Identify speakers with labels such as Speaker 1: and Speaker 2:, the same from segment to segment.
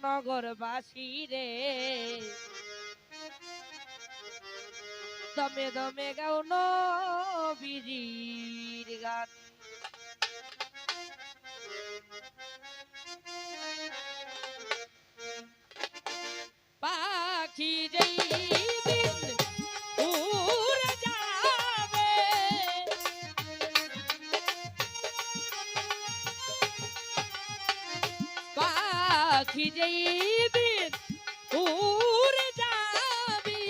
Speaker 1: নগরবাসী রে দমে দমে গাও নবীজির গান পাখি যেই দিন উড়ে যাবে পাখি যেই দিন উড়ে যাবি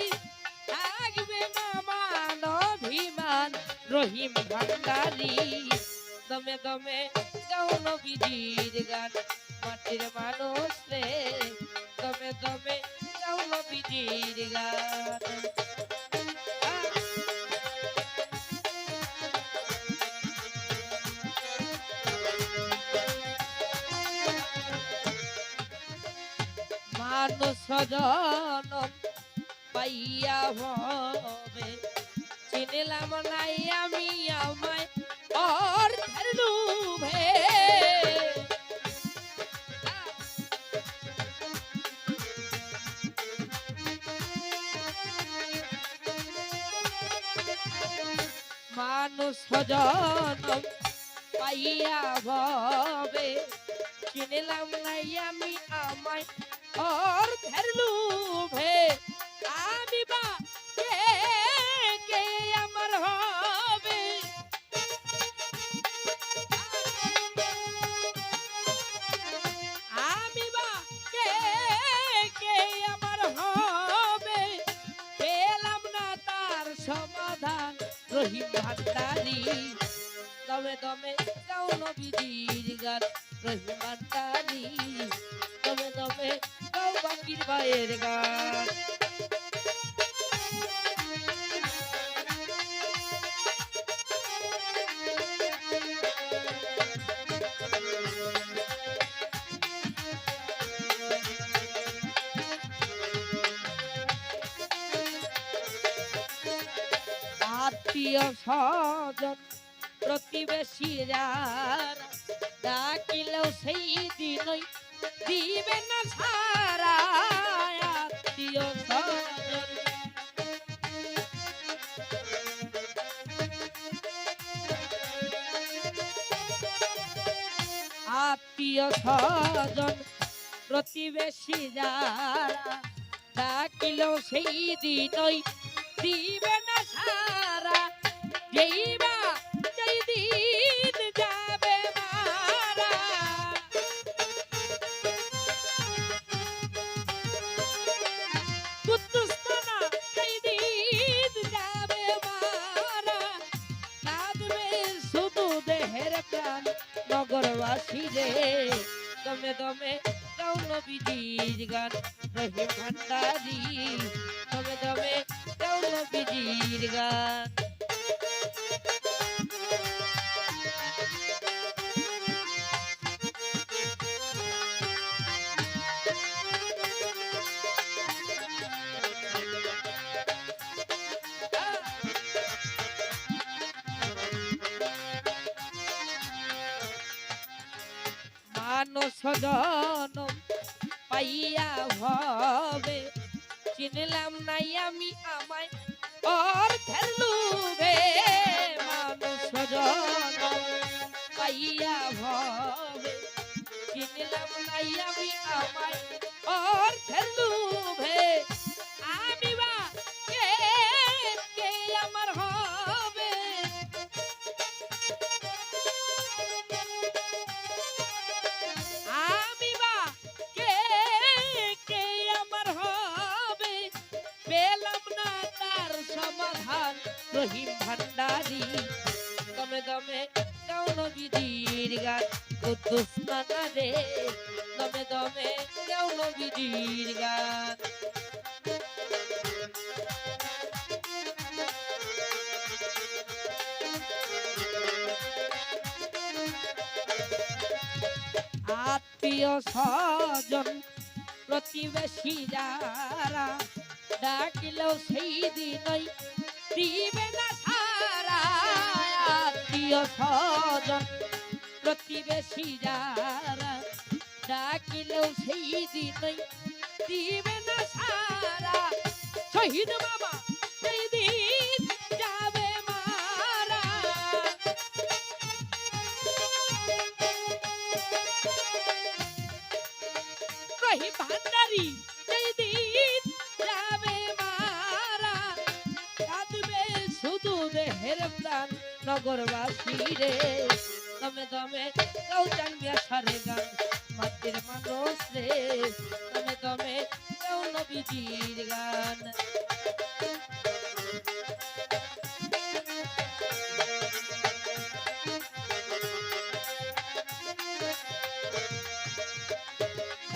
Speaker 1: থাকবে না মান অভিমান রহিম ভান্ডারী দমে দমে গাও নবীজির গান মাটির মানুষ রে দমে দমে গাও নবীজির গান মানুষ জনম পাইয়া হবে চিনিলাম নাই আমি আমায় অর্থের লোভে মানুষ জনম পাইয়া হবে চিনিলাম নাই আমি আমায় অর্থের লোভে আমি বা কে কে আমার হবে আমি বা কে কে আমার হবে পেলাম না তার সমাধান রহিম ভান্ডারী দমে দমে গাও নবীজির গান রহিম ভান্ডারী দমে দমে গাও বাকির ভাইয়ের গান আত্মীয় স্বজন প্রতিবেশী যারা ডাকিলেও সেই দিনই দিবে না সারা আত্মীয় স্বজন আত্মীয় স্বজন প্রতিবেশী যারা ডাকিলেও সেই দিনই দিবে না সারা যেই বা যেই দিন যাবে মারা কুদ্দুস্তানা যেই দিন যাবে মারা কাঁদবে শুধু দেহের প্রাণ নগরবাসী রে দমে দমে গাও নবীজির গান রহিম ভান্ডারী দমে দমে গাও নবীজির গান মানুষ জনম পাইয়া হবে চিনলাম নাই আমি আমায় অর্থের লোভে মানুষ জনম পাইয়া হবে চিনলাম নাই আমি আমায় অর্থের লোভে আমি বা কে কে আমার হবে আমি বা কে কে আমার হবে পেলাম না তার সমাধান রহিম ভান্ডারী দমে দমে গাও নবীজির গান কুদ্দুস নানা রে দমে দমে গাও নবীজির গান আত্মীয় স্বজন প্রতিবেশী যারা ডাকিলেও সেই দিনই দিবে না সারা আত্মীয় স্বজন প্রতিবেশী যারা ডাকিলেও সেই দিনই দিবে না সারা শহীদ মামা সেই দিন যাবে মারা রহিম ভান্ডারী সেই দিন যাবে মারা কাঁদবে শুধু দেহের প্রাণ নগরবাসী রে দমে দমে গাউচান মিয়া সারে গান মাটির মানুষ রে দমে দমে গাও নবীজির গান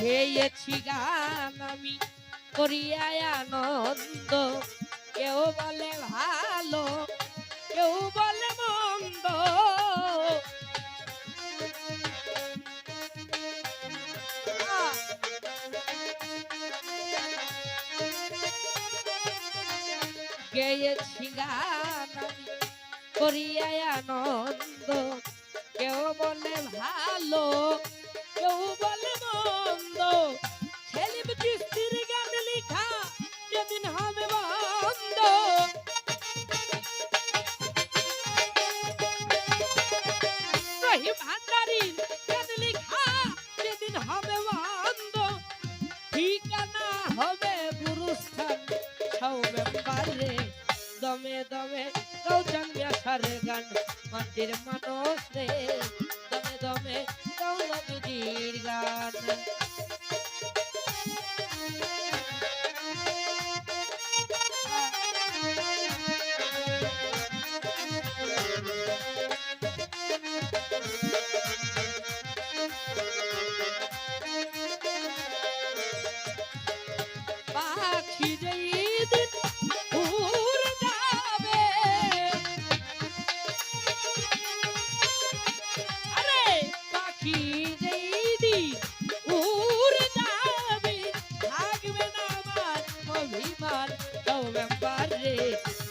Speaker 1: গেয়েছি গান আমি করিয়ায় আনন্দ কেউ বলে ভালো কেউ বলে মন্দ গেয়েছি গান আমি করিয়ায় আনন্দ কেউ বলে ভালো কেউ বলে মন্দ সেলিম চিশতির গান লেখা যেদিন হবে বন্ধ রহিম ভান্ডারীর গান লেখা যেদিন হবে বন্ধ ঠিকানা হবে গুরুস্থান সৌমেম্বারে দমে দমে গাউচান মিয়া সারে গান মাটির মানুষ রে দমে দমে গাও নবীজির গান পাখি যেই দিন উড়ে যাবে আরে পাখি যেই দিন উড়ে যাবে থাকবে না আমার অভিমান নভেম্বর রে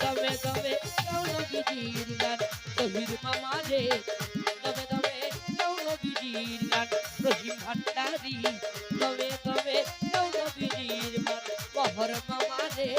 Speaker 1: দমে দমে গাও নবীজির গান শহীদ মামা রে দমে দমে গাও নবীজির গান রহিম ভান্ডারী দমে দমে গাও নবীজির গান বহর মামা রে